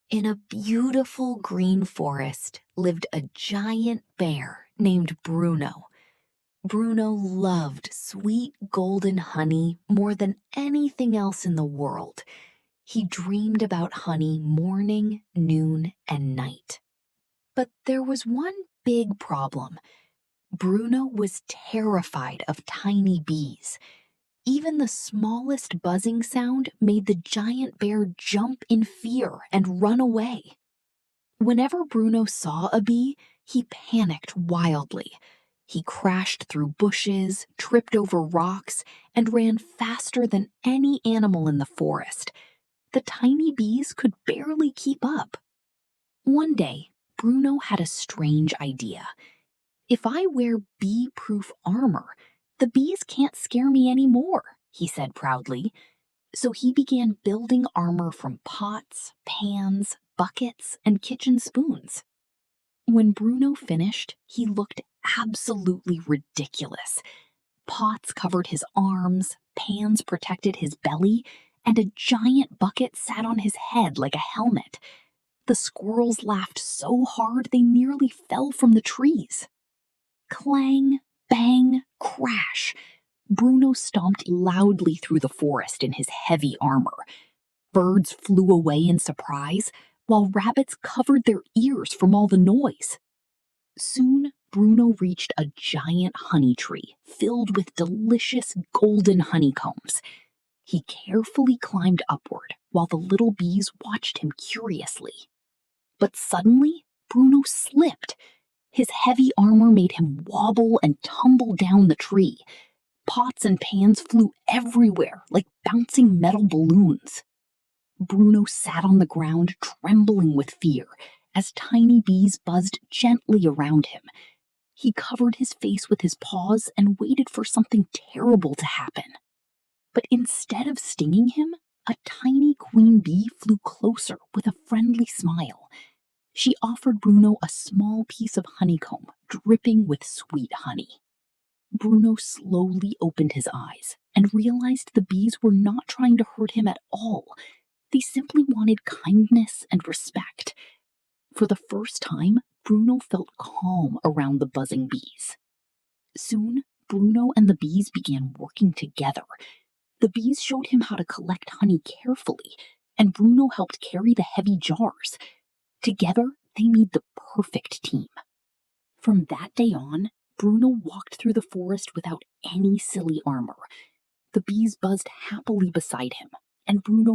In a beautiful green forest lived a giant bear named Bruno. Bruno loved sweet golden honey more than anything else in the world. He dreamed about honey morning, noon, and night. But there was one big problem. Bruno was terrified of tiny bees. Even the smallest buzzing sound made the giant bear jump in fear and run away. Whenever Bruno saw a bee, he panicked wildly. He crashed through bushes, tripped over rocks, and ran faster than any animal in the forest. The tiny bees could barely keep up. One day, Bruno had a strange idea. If I wear bee-proof armor, the bees can't scare me anymore, he said proudly. So he began building armor from pots, pans, buckets, and kitchen spoons. When Bruno finished, he looked absolutely ridiculous. Pots covered his arms, pans protected his belly, and a giant bucket sat on his head like a helmet. The squirrels laughed so hard they nearly fell from the trees. Clang, bang, crash. Bruno stomped loudly through the forest in his heavy armor. Birds flew away in surprise, while rabbits covered their ears from all the noise. Soon, Bruno reached a giant honey tree filled with delicious golden honeycombs. He carefully climbed upward while the little bees watched him curiously. But suddenly, Bruno slipped. His heavy armor made him wobble and tumble down the tree. Pots and pans flew everywhere like bouncing metal balloons. Bruno sat on the ground trembling with fear as tiny bees buzzed gently around him. He covered his face with his paws and waited for something terrible to happen. But instead of stinging him, a tiny queen bee flew closer with a friendly smile. She offered Bruno a small piece of honeycomb dripping with sweet honey. Bruno slowly opened his eyes and realized the bees were not trying to hurt him at all. They simply wanted kindness and respect. For the first time, Bruno felt calm around the buzzing bees. Soon, Bruno and the bees began working together. The bees showed him how to collect honey carefully, and Bruno helped carry the heavy jars. Together, they made the perfect team. From that day on, Bruno walked through the forest without any silly armor. The bees buzzed happily beside him, and Bruno